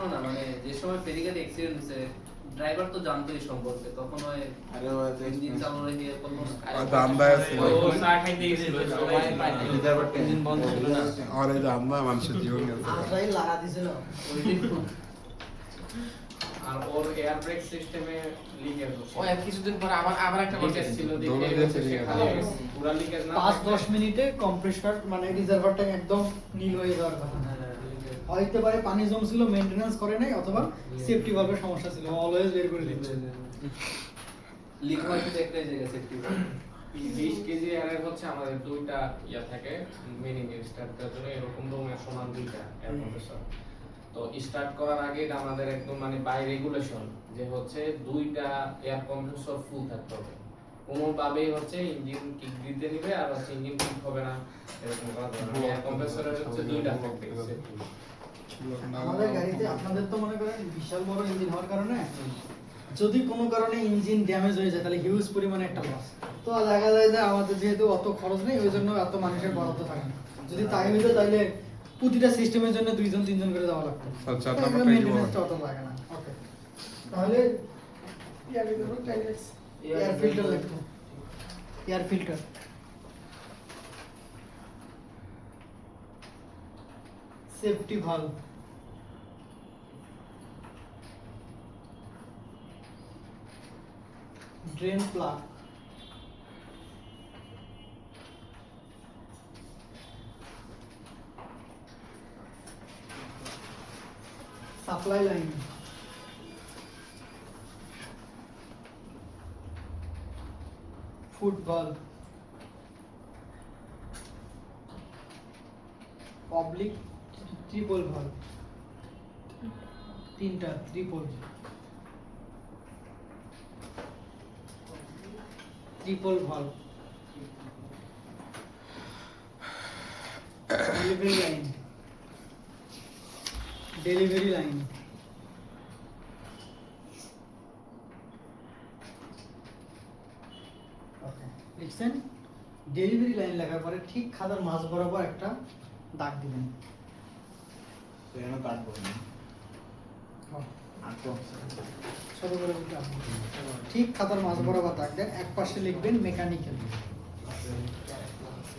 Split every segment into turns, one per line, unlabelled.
প্রশ্ন না, মানে যে সময় ফেরিঘাট অ্যাক্সিডেন্ট হয়েছে ড্রাইভার তো জানতোই সম্পর্কে, তখন ওই ইঞ্জিন চালু রেখে কোনো
দান্দায় ছিল
ও চা খাইতে গেছিল সবাই ইঞ্জিন বন্ধ ছিল না,
আর এই দান্দা মানুষের জীবন গেছে
আশাই লাগা দিছিল
আর ওর এয়ার ব্রেক সিস্টেমে লিকেজ হচ্ছে।
ও কিছুদিন পর আবার একটা
লিকেজ ছিল, দেখে সেখানে পুরো লিকেজ না
5-10 মিনিটে কম্প্রেসর মানে রিজার্ভারটা একদম নীল হয়ে যাওয়ার কথা। হইতে পারে পানি জমছিল, মেইনটেনেন্স করে নাই, অথবা সেফটি ভালভের সমস্যা ছিল, অলওয়েজ বের করে দিচ্ছে।
লিক হয়তো একটাই জায়গা সেফটি 20 কেজি এয়ার হচ্ছে আমাদের দুইটা ইয়া থাকে মিনিং স্টার্টার জন্য, এরকম রকমের সমান দুইটা এয়ার কম্প্রেসর। তো স্টার্ট করার আগে এটা আমাদের একদম মানে বাই রেগুলেশন যে হচ্ছে দুইটা এয়ার কম্প্রেসর ফুল থাকতে হবে, কোনোভাবেই হচ্ছে ইঞ্জিন কিক দিতে নিবে আর হচ্ছে ইঞ্জিন কিক হবে না, এরকম করা যাবে না। এয়ার কম্প্রেসরের হচ্ছে দুইটা থাকবে।
আমাদের গাড়িতে আপনাদের তো মনে করেন বিশাল বড় ইঞ্জিন হওয়ার কারণে যদি কোনো কারণে ইঞ্জিন ড্যামেজ হয়ে যায় তাহলে হিউজ পরিমাণে একটা লস। তো দেখা যায় যে আমাদের যেহেতু অত খরচ নেই, ওই জন্য এত মানুষের বরাদ্দ থাকে না। যদি তাই হইতো তাহলে প্রতিটা সিস্টেমের জন্য 2-3 জন করে যাওয়া লাগতো।
আচ্ছা,
তাহলে
নাম্বারটা কি
মেইনটেনেন্সটা অত লাগে না। ওকে, তাহলে এয়ার ফিল্টার লিখবো। Air filter, safety valve, drain plug, supply line, foot valve, oblique triple valve, তিনটা ট্রিপল ভালভ, ডেলিভারি লাইন, লিখছেন। ডেলিভারি লাইন লেখার পরে ঠিক খাতার মাঝ বরাবর একটা দাগ দিবেন। ছোট করে দিতে হবে। ঠিক খাতার মাঝ বরাবর দাগ দেন। এক পাশে লিখবেন মেকানিক্যাল,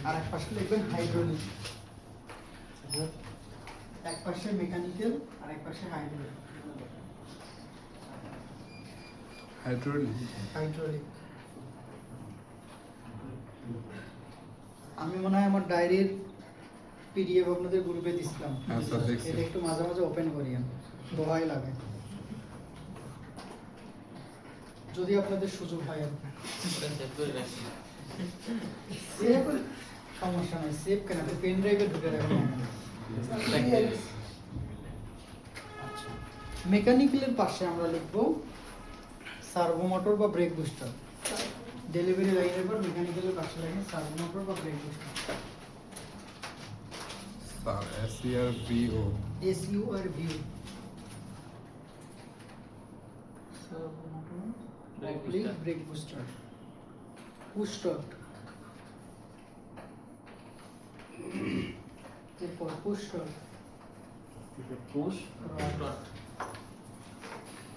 আর এক পাশে লিখবেন হাইড্রোলিক। এক পাশে মেকানিক্যাল আর এক পাশে হাইড্রোলিক। হাইড্রোলিক আমি মনে হয় আমার ডায়েরির পিডিএফ আপনাদের গ্রুপে দিছিলাম।
আচ্ছা, দেখছি।
এটা একটু মাঝে মাঝে ওপেন করিয়েন, দোহাই লাগে যদি আপনাদের সুযোগ হয়। আর সেভ সমস্যা নাই, সেভ কেন, আপনি পেন ড্রাইভে ঢুকে রাখবেন। আচ্ছা, মেকানিক্যালের পাশে আমরা লিখব সার্ভো মোটর বা ব্রেক বুস্টার। ডেলিভারি লাইনের পর মেকানিক্যালের পাশে লাইনে সার্ভো মোটর বা brake booster.
SERVO
SURVO servo motor brake booster. Push start, এরপর পুশ স্টার্ট,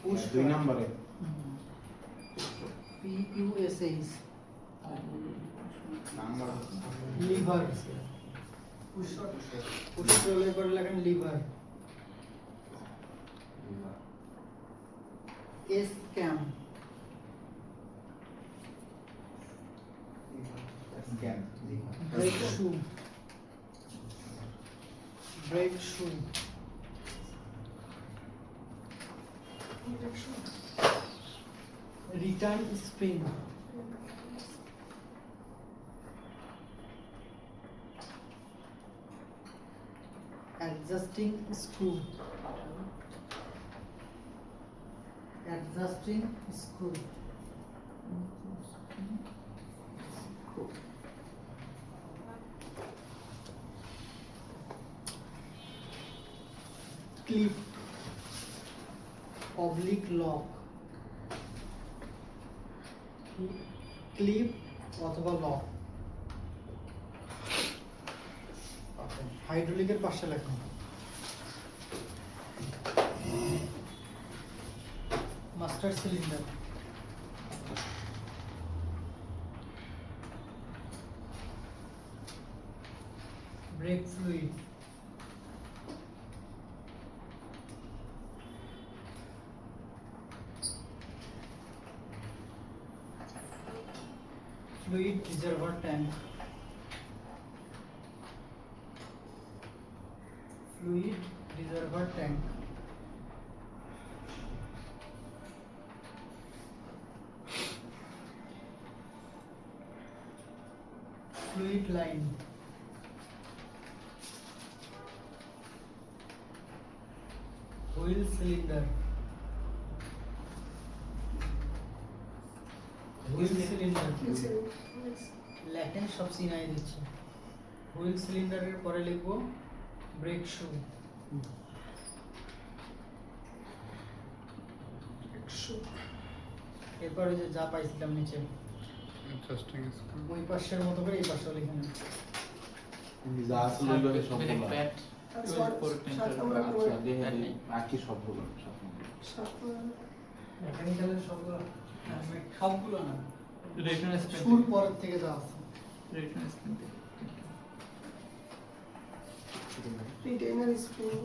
পুশ
2 নম্বরে
PUSH,
নাম্বার
লিভার, পুশ স্টার্টের পরে লেখেন liver. SCAM,
scan
brake shoe, return spring, adjusting screw, clip, oblique lock, clip অথবা lock. হাইড্রোলিকের পাশে লেখা master cylinder, break fluid, fluid reservoir tank, fluid reservoir tank, fluid line, oil cylinder, oil cylinder, latent সব Sinai দিচ্ছে। Wheel সিলিন্ডারের পরে লিখবো brake shoe, এরপরে যে যা পাইছিলাম নিচে
ইন্টারেস্টিং
ওই পাশের মতো করে এই পাশেও লিখে নেব।
যা আসলে ওইভাবে সবগুলো
প্যাট
আচ্ছা দেখে দিই বাকি সবগুলো
মেকানিক্যালের সবগুলো সবগুলো না,
রেফারেন্স
শুর পরের থেকে যা আছে।
রেফারেন্স
রিটেইনার স্প্রিং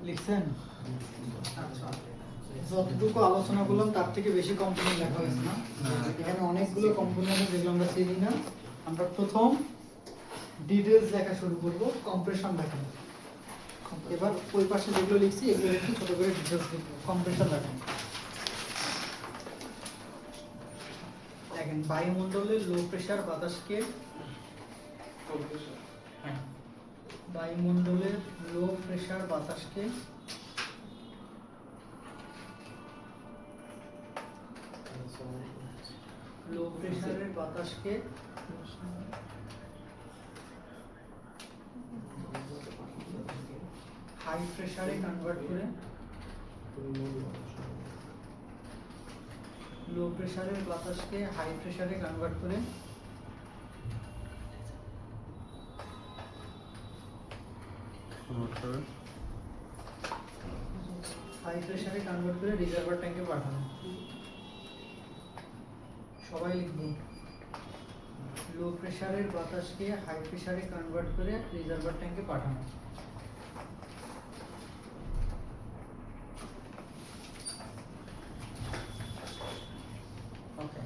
লিখছেন? আচ্ছা, যতটুকু আলোচনা করলাম তার থেকে বেশি কম্পোনেন্ট লেখা হয়েছে না? এখানে অনেকগুলো কম্পোনেন্ট আছে যেগুলো আমরা চিনি না। আমরা প্রথম ডিটেইলস লেখা শুরু করব, কম্প্রেশন লেখা। এবার ওই পাশে যেগুলো লিখছি এগুলো একটু ছোট করে ডিটেইলস লিখব। কম্প্রেশন লেখা, দেখেন বায়ুমণ্ডলের লো প্রেসার বাতাসকে, হ্যাঁ, বায়ুমণ্ডলের লো প্রেসার বাতাসকে লো প্রেসারের বাতাসকে হাই প্রেসারে কনভার্ট করে, লো প্রেসারের বাতাসকে হাই প্রেসারে কনভার্ট করে হাই প্রেসারে কনভার্ট করে রিজার্ভার ট্যাঙ্কে পাঠানো। সবাই লিখবো লো প্রেসারের বাতাসকে হাই প্রেসারে কনভার্ট করে রিজার্ভার ট্যাঙ্কে পাঠানো। ওকে,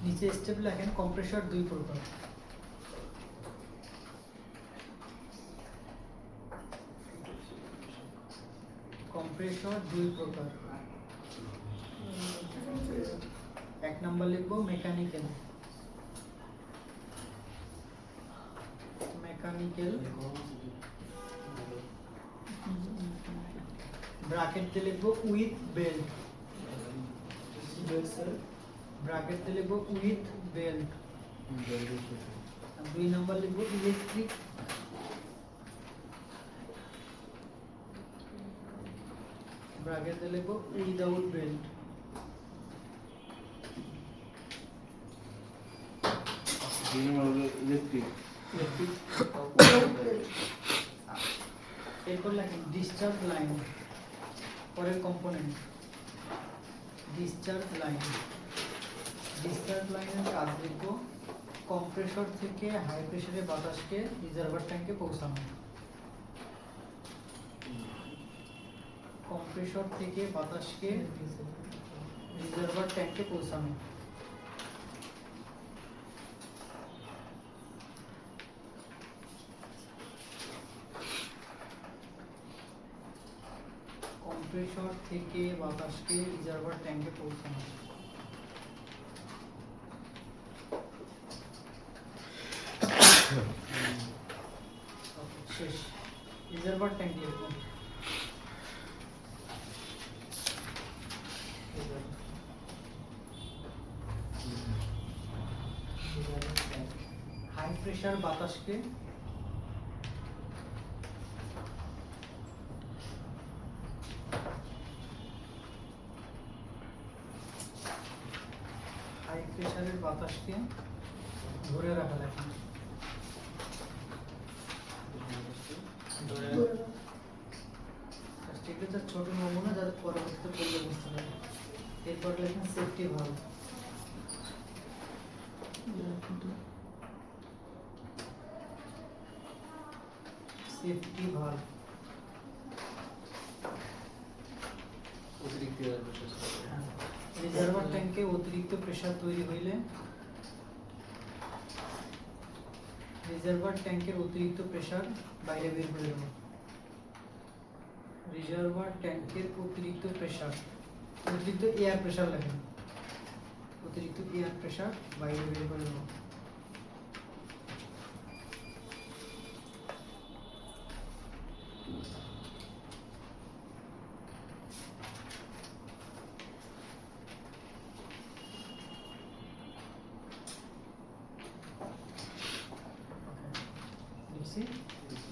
নিচে স্টেপ লেখেন কম্প্রেসর দুই প্রকার। কম্প্রেসর দুই প্রকার। এক নাম্বার লিখবো মেকানিক্যাল, মেকানিক্যাল ব্র্যাকেট দিয়ে লিখবো উইথ বেল্ট, ব্র্যাকেট দিয়ে লিখবো উইথ বেল্ট। দুই নাম্বার লিখবো ইলেকট্রিক, ব্র্যাকেট দিয়ে লিখবো উইদাউট বেল্ট।
ইলেকট্রিক
এরপর লেখেন ডিসচার্জ লাইন, পরের কম্পোনেন্ট ডিসচার্জ লাইন। ডিসচার্জ লাইনের কাজ লিখবো কম্প্রেসর থেকে হাই প্রেসারে বাতাসকে রিজার্ভার ট্যাঙ্কে পৌঁছানো। কম্প্রেসর থেকে বাতাসকে রিজার্ভার ট্যাঙ্কে পৌঁছানো। কম্প্রেসর থেকে বাতাসকে রিজার্ভার ট্যাঙ্কে পৌঁছানো। শেষ, রিজার্ভার ট্যাঙ্ক লিখবো হাই প্রেসার বাতাসকে বাতাসকে ধরে রাখা লাগে। এটা হচ্ছে ছোট নমুনা যাতে পরবর্তীতে পড়লে বুঝতে পারে। এরপর লেখেন সেফটি ভালভ। সেফটি ভালভ
অতিরিক্ত
রিজার্ভার ট্যাঙ্কে অতিরিক্ত প্রেসার তৈরি হইলে রিজার্ভার ট্যাঙ্কের অতিরিক্ত প্রেসার বাইরে বের করে দেব। রিজার্ভার ট্যাঙ্কের অতিরিক্ত প্রেসার, অতিরিক্ত এয়ার প্রেসার লাগবে, অতিরিক্ত এয়ার প্রেসার বাইরে বের করে দেব। লিখছি।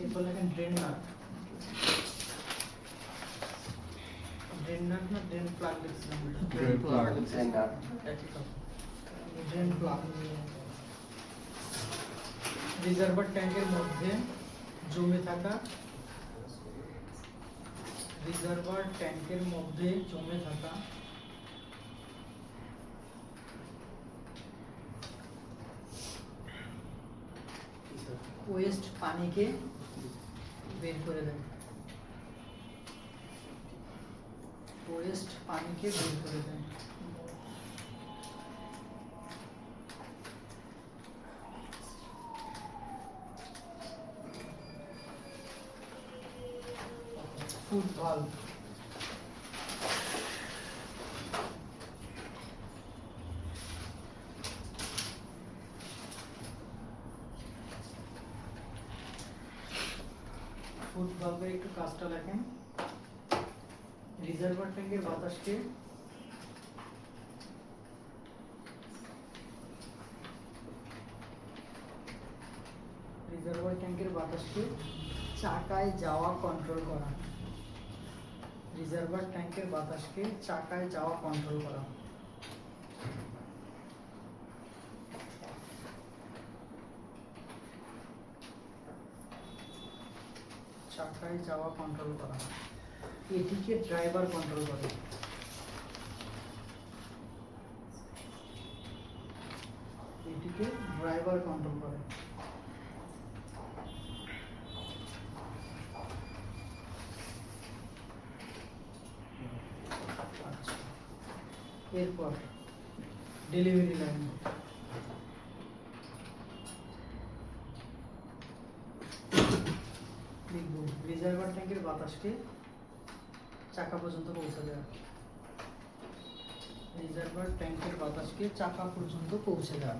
এরপর লেখেন ড্রেন নাট। ড্রেন নাট না ড্রেন প্লাগ লিখছিলাম?
Drain plug.
একই কথা। ড্রেন প্লাগ রিজার্ভার ট্যাঙ্কের মধ্যে জমে থাকা ওয়েস্ট পানিকে বের করে দেয়। ওয়েস্ট পানিকে বের করে দেয়। ফুড ভালভ ফুড ভালভের একটু কাজটা লেখেন। রিজার্ভার ট্যাঙ্কের বাতাসকে চাকায় যাওয়া কন্ট্রোল করা। রিজার্ভার ট্যাঙ্কের বাতাসকে চাকায় যাওয়া কন্ট্রোল করা। চাকায় যাওয়া কন্ট্রোল করা। এটিকে ড্রাইভার কন্ট্রোল করে। এটিকে ড্রাইভার কন্ট্রোল করে। আচ্ছা, এরপর ডেলিভারি লাইন। লিখব রিজার্ভার ট্যাঙ্কের বাতাসকে চাকা পর্যন্ত পৌঁছে দেওয়া। রিজার্ভার ট্যাঙ্কের বাতাসকে চাকা পর্যন্ত পৌঁছে দেওয়া।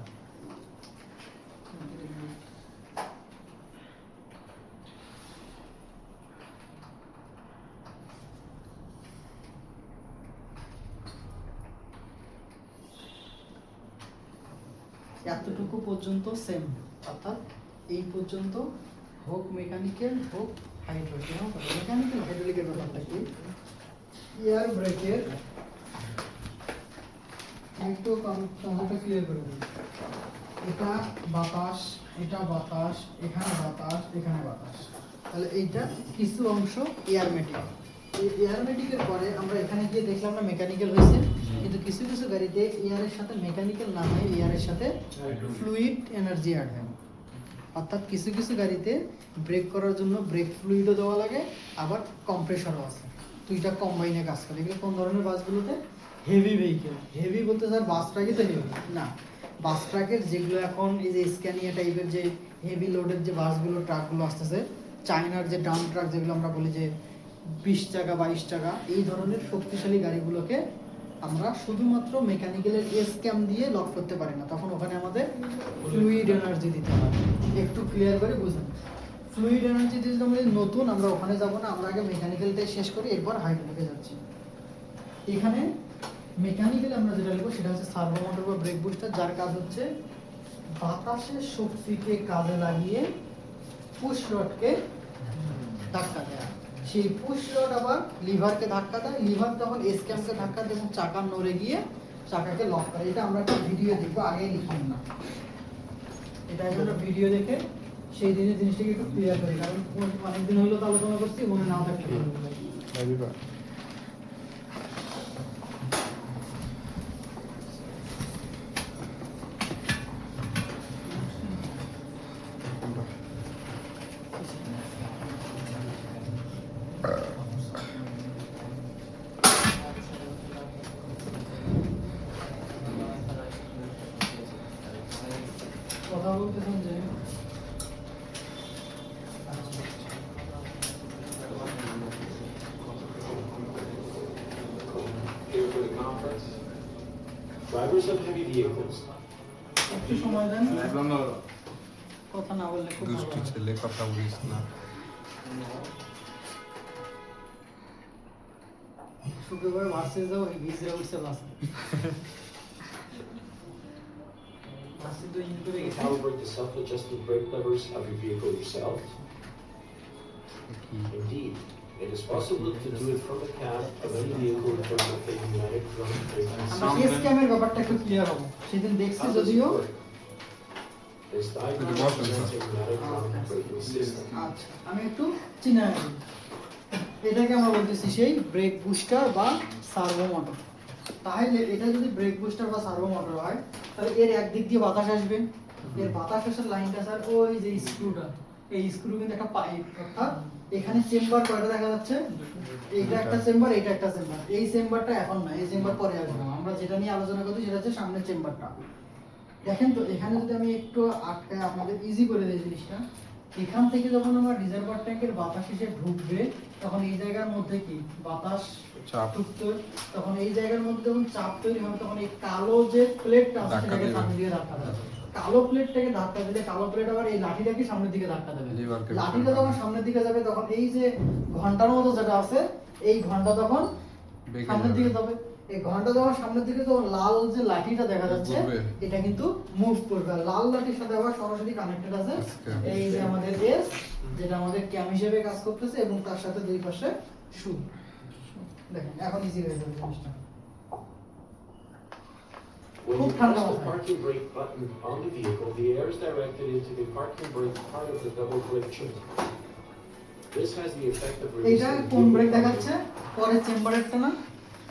এতটুকু পর্যন্ত সেম, অর্থাৎ এই পর্যন্ত হোক মেকানিক্যাল হোক হাইড্রোলিক। মেকানিক্যাল হাইড্রোলিকের ব্যাপারটা কি, এয়ার ব্রেকের একটু কনসেপ্টটা ক্লিয়ার করে দিই। এটা বাতাস, এটা বাতাস, এখানে বাতাস, এখানে বাতাস, তাহলে এইটা কিছু অংশ এয়ারমেটিক। এই এয়ারমেটিকের পরে আমরা এখানে গিয়ে দেখলাম না মেকানিক্যাল হয়েছে, কিন্তু কিছু কিছু গাড়িতে এয়ারের সাথে মেকানিক্যাল না হয় এয়ারের সাথে ফ্লুইড এনার্জি অ্যাড হয়। অর্থাৎ কিছু কিছু গাড়িতে ব্রেক করার জন্য ব্রেক ফ্লুইডও দেওয়া লাগে, আবার কম্প্রেসরও আছে। দুইটা কম্বাইনে কাজ করে। এগুলো কোন ধরনের বাসগুলোতে? Heavy vehicle. হেভি বলতে স্যার বাস ট্রাকই তো হেভি না, বাস ট্রাকের যেগুলো এখন এই যে স্ক্যানিয়া টাইপের যে হেভি লোডের যে বাসগুলো ট্রাকগুলো আসতেছে, চায়নার যে ডাম্প ট্রাক যেগুলো আমরা বলি যে 20 চাকা 22 চাকা, এই ধরনের শক্তিশালী গাড়িগুলোকে আমরা শুধুমাত্র মেকানিক্যালের এসক্যাম দিয়ে লক করতে পারি না, তখন ওখানে আমাদের ফ্লুইড এনার্জি দিতে হয়। একটু ক্লিয়ার করে বুঝুন, ফ্লুইড এনার্জি দিয়ে আমাদের নতুন, আমরা ওখানে যাব না, আমরা আগে মেকানিক্যালটাই শেষ করি, এরপর হাইড্রোলিকে যাচ্ছি। এখানে মেকানিক্যাল আমরা যেটা লিখবো সেটা হচ্ছে সার্ভো মোটর বা ব্রেক বুস্টার, যার কাজ হচ্ছে বাতাসের শক্তিকে কাজে লাগিয়ে পুশ রডকে ধাক্কা দেয়। সেই পুশ রড আবার লিভারকে ধাক্কা দেয়, লিভার তখন এসক্যামকে ধাক্কা দেয় এবং চাকা নড়ে গিয়ে চাকাকে লক করে। এটা আমরা একটা ভিডিও দেখবো, আগে লিখুন না। এটা আমরা ভিডিও দেখে সেই দিনের জিনিসটাকে একটু ক্লিয়ার করি, কারণ অনেকদিন হলো তো আলোচনা করছি, মনে নাও থাকতে পারে। কথা বলতেছেন যে
Here for the conference. Drivers of heavy vehicles.
একটু সময় দেন, কথা না বললে খুব ভালো
দুষ্টু
হয়।
ছেলে, কথা বলিস না।
শুক্রবার ভার্সেস যাও, ভিজরা উঠছে বাসে। বাসে তো ইন করে গেছে।
Calibrate the self-adjusting brake levers of your vehicle yourself.
কি
Indeed, it is possible to do it from the cab of any vehicle equipped with a pneumatic drum brake
আমরা
system.
এস ক্যামের ব্যাপারটা একটু clear হবে। সেদিন দেখছি
How does it
যদিও।
work? This diagram
Good morning,
presents
sir.
a pneumatic drum braking system.
আচ্ছা, আমি একটু চিনা রাখি। এটাকে আমরা বলতেছি সেই ব্রেক বুস্টার বা সার্ভো মোটর। তাহলে এটা যদি ব্রেক বুস্টার বা সার্ভো মোটর হয়, তাহলে এর একদিক দিয়ে বাতাস আসবে। এর বাতাস আসার লাইনটা স্যার ওই যে স্ক্রুটা, এই স্ক্রু কিন্তু একটা পাইপ, অর্থাৎ এখানে চেম্বার কয়টা দেখা যাচ্ছে, এইটা একটা চেম্বার, এইটা একটা চেম্বার। এই চেম্বারটা এখন না, এই চেম্বার পরে আসবে। আমরা যেটা নিয়ে আলোচনা করছি সেটা হচ্ছে সামনের চেম্বারটা। দেখেন তো এখানে যদি আমি একটু আটকে আপনাদের ইজি করে দিই জিনিসটা, এখান থেকে যখন আমার রিজার্ভার ট্যাঙ্কের বাতাস এসে ঢুকবে, তখন এই জায়গার মধ্যে কি বাতাস
চাপ।
ঢুকতে, তখন এই জায়গার মধ্যে যখন চাপ তৈরি হবে, তখন এই কালো যে প্লেটটা আছে
ধাক্কা
সেটাকে
দেবে।
সামনের দিকে ধাক্কা দেবে। কালো প্লেটটাকে ধাক্কা দিলে কালো প্লেট আবার এই লাঠিটাকে সামনের দিকে ধাক্কা দেবে।
লিভারকে
লাঠিটা যখন সামনের দিকে যাবে, তখন এই যে ঘন্টার মতো যেটা আছে, এই ঘন্টা তখন
বেঁকে
সামনের
যাবে।
দিকে যাবে। এই ঘন্টা যখন সামনের দিকে, তখন লাল যে লাঠিটা দেখা যাচ্ছে
ঘুরবে।
এটা কিন্তু মুভ করবে। আর লাল লাঠির সাথে আবার সরাসরি কানেক্টেড আছে
আচ্ছা।
এই যে আমাদের এস, যেটা আমাদের ক্যাম হিসেবে কাজ করতেছে, এবং তার সাথে দুই পাশে শু। দেখেন এখন ইজি হয়ে যাবে জিনিসটা।
When
খুব
you
ঠান্ডা
press the
মাথায়।
parking brake button on the vehicle, the air is directed into the parking brake part of the double brake chamber. This has the effect of
এইটা
releasing
কোন break
vehicle
দেখাচ্ছে, পরের চেম্বারেরটা না,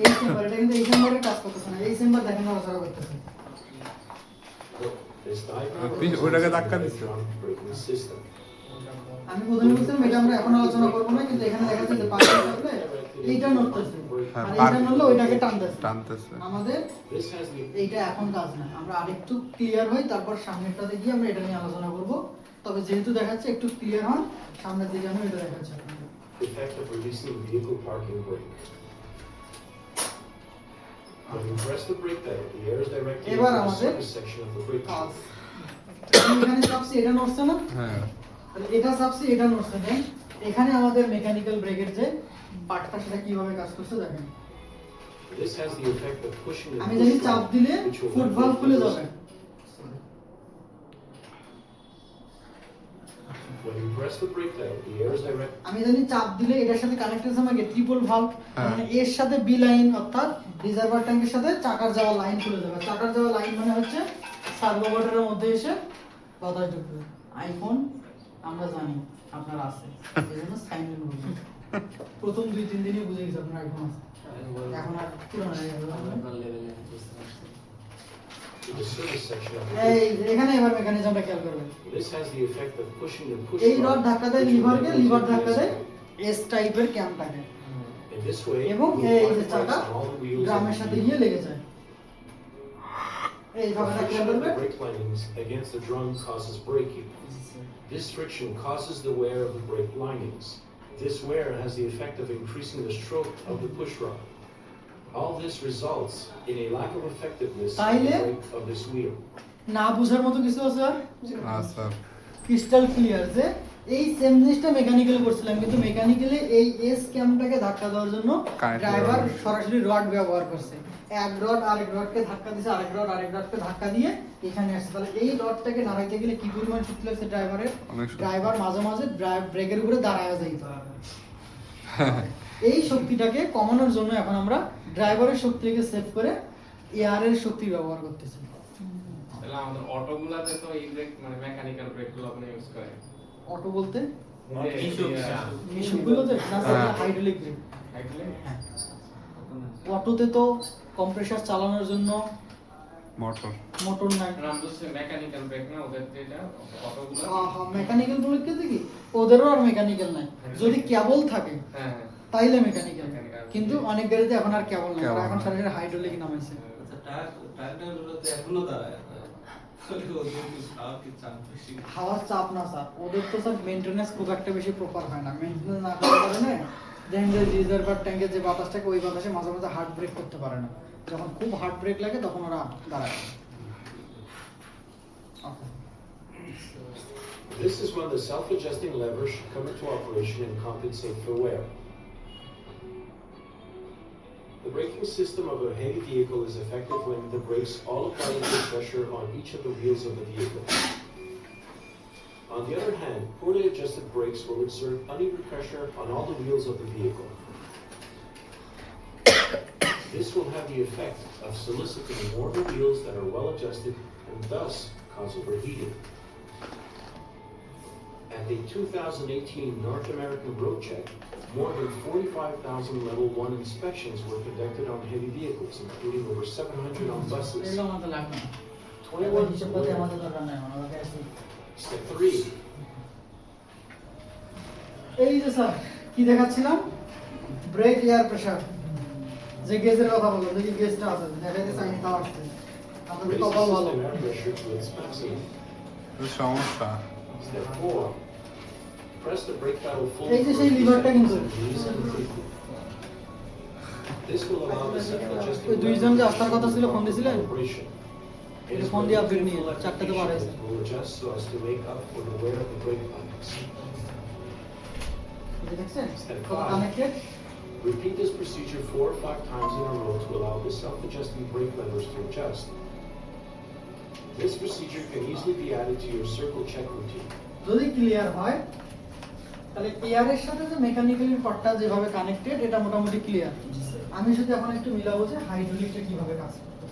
এই chamber. এটা কিন্তু এই চেম্বারে কাজ করতেছে না, এই চেম্বার দেখেন নড়াচড়া করতেছে।
This diagram
ওটাকে
represents
ধাক্কা
the
দিচ্ছে।
electronic braking system.
আমি প্রথমে বলছিলাম এটা আমরা এখন আলোচনা করবো না, কিন্তু এখানে দেখা যাচ্ছে যে পাশে থাকলে এইটা নড়তেছে,
হ্যাঁ,
আর এইটা নড়লে ওইটাকে টানতেছে।
টানতেছে।
আমাদের
This has the
এইটা এখন কাজ না, আমরা আরেকটু ক্লিয়ার হই, তারপর সামনেরটাতে গিয়ে আমরা এটা নিয়ে আলোচনা করব। তবে যেহেতু দেখাচ্ছে একটু ক্লিয়ার হন, সামনের দিকে আমি এটা দেখাচ্ছি আপনাদের।
effect of releasing vehicle parking brake. When you press the brake pedal, the air is directed into
এবার
the
আমাদের
service section of the brake
কাজ।
chamber.
আমি এখানে চাপছি, এটা নড়ছে না,
হ্যাঁ,
তাহলে এটা চাপছি, এটা নড়ছে না। এখানে আমাদের মেকানিক্যাল ব্রেকের যে পার্টটা, সেটা কিভাবে কাজ করছে দেখেন।
This has the effect of pushing the
আমি জানি
push
চাপ
rod,
দিলে
which will
foot
let
valve
the
খুলে
levers-
যাবে।
When you press the brake pedal, the air is directed
আমি জানি চাপ দিলে এটার সাথে কানেক্টেড আছে আমাকে ট্রিপল ভালভ,
হ্যাঁ।
মানে এর সাথে বি লাইন, অর্থাৎ রিজার্ভার ট্যাঙ্কের সাথে চাকার যাওয়া লাইন খুলে যাবে। চাকার যাওয়া লাইন মানে হচ্ছে সার্ভো মোটরের মধ্যে এসে বাতাস ঢুকবে। আইফোন আমরা জানি আপনার আছে, এজন্য সাইলেন্ট বলছি। প্রথম 2-3 দিনই বুঝে গেছি আপনার আইফোন আছে, এখন আর পুরনো হয়ে গেল।
to the service section of the
এই
brake chamber.
এখানে এবার মেকানিজমটা খেয়াল করবেন।
This has the effect of pushing the push
এই
rod,
রড ধাক্কা দেয়
which will
লিভারকে,
let the
liver
wheels
ধাক্কা দেয়
go.
এস টাইপের ক্যামটাকে,
In this way,
এবং
you
এই
apply
যে
the
চাকা
brakes on all the wheels
ড্রামের
of
সাথে
the
গিয়ে
vehicle.
লেগে যায়। এই
The
ভাবে খেয়াল
friction of
করবে।
the brake linings against the drum causes braking. This friction causes the wear of the brake linings. This wear has the effect of increasing the stroke of the push rod. All this results in a lack of effectiveness of the
তাইলে?
brake of this wheel.
না বুঝার মতো কিছু আছে আর
না sir,
crystal clear যে এই same জিনিসটা মেকানিক্যালি করছিলাম, কিন্তু মেকানিক্যালি এই এস ক্যামটাকে ধাক্কা দেওয়ার জন্য
Connected
ড্রাইভার
rod।
সরাসরি রড ব্যবহার করছে। এক রড আরেক রডকে ধাক্কা দিয়েছে, আরেক রডকে ধাক্কা দিয়ে এখানে আসছে। তাহলে এই রডটাকে নাড়াইতে গেলে কি পরিমাণ শক্তি লাগছে ড্রাইভারের,
অনেক শক্তি।
ড্রাইভার মাঝে মাঝে ব্রেকের উপরে দাঁড়ায় যাইতে হবে। এই শক্তিটাকে কমানোর জন্য এখন আমরা ড্রাইভারের শক্তিকে সেভ করে এয়ারের শক্তি ব্যবহার করতেছি।
তাহলে আমাদের অটোগুলাতে তো এই ব্রেক মানে মেকানিক্যাল ব্রেকগুলো আপনি ইউজ করেন।
অটো বলতে
এইসব
এসবগুলোতে না
হ্যাঁ।
Hydraulic break.
actually
অটোতে তো কম্প্রেসার চালানোর জন্য
মোটর
মোটর নাই।
নাম বলছে মেকানিক্যাল ব্রেক না ওদের যেটা অটোগুলো।
মেকানিক্যাল বলতে কি ওদেরও আর মেকানিক্যাল নাই, যদি কেবল থাকে
হ্যাঁ হ্যাঁ
তাইলে মেকানিক্যাল,
Mechanical।
কিন্তু অনেক গাড়িতে এখন আর কেবল নাই,
কেবল
এখন
নাই।
সরাসরি হাইড্রোলিক নামাইছে। হাওয়ার চাপ না স্যার, ওদের তো স্যার মেইনটেনেন্স খুব একটা বেশি প্রপার হয় না, মেইনটেনেন্স না করার কারণে দেখেন যে রিজার্ভার ট্যাঙ্কের যে বাতাসটাকে ওই বাতাসে মাঝে মাঝে হার্ড ব্রেক করতে পারে না, যখন খুব হার্ড ব্রেক লাগে তখন ওরা দাঁড়ায়। Okay.
This is when the self-adjusting lever should come into operation and compensate for wear. The braking system of a heavy vehicle is effective when the brakes all apply equal pressure on each of the wheels of the vehicle. On the other hand, poorly adjusted brakes will exert uneven pressure on all the wheels of the vehicle. This will have the effect of soliciting more of the wheels that are well adjusted and thus cause overheating. At the 2018 North American road check, more than 45,000 level 1 inspections were conducted on heavy vehicles, including over 700 on buses.
এগুলো আমাদের লাগবে না,
21
হিসাবপাতি আমাদের দরকার নাই, আমাদের কাছে।
Step 3.
এই যে স্যার কি দেখাচ্ছিলাম, ব্রেক এয়ার প্রেসার, যে গেজের কথা বললাম, দেখি গেজটা আছে, দেখাইতে চাইনি তাও আসছে, আপনাদের
Raise the
কপাল ভালো।
system air pressure to its maximum.
সমস্যা
Step 4. Press the brake pedal fully
এই যে
for a
সেই
few
লিভারটা
seconds
কিন্তু।
and release it completely. This will allow the self-adjusting
ওই দুইজন যে
lever
আসার কথা ছিল, ফোন দিছিলেন?
operation. It is
ফোন দিয়ে আপডেট
when
নিয়ে
full
4টা বার হয়েছে।
activation will adjust so as to make up for the wear of the brake lines.
এই দেখছেন
Step
কত
5.
Connected.
Repeat this procedure 4 or 5 times in a row to allow the self-adjusting brake levers to adjust. This procedure can easily be added to your circle check routine.
যদি clear হয় তাহলে এয়ারের সাথে যে mechanically পার্টটা যেভাবে connected এটা মোটামুটি clear. আমি শুধু এখন একটু মিলাবো যে হাইড্রোলিকটা কিভাবে কাজ করতে।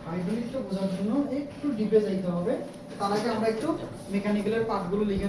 হাইড্রোলিকটা বোঝার জন্য একটু ডিপে যাইতে হবে, তার আগে আমরা একটু মেকানিক্যালের পার্টগুলো লিখে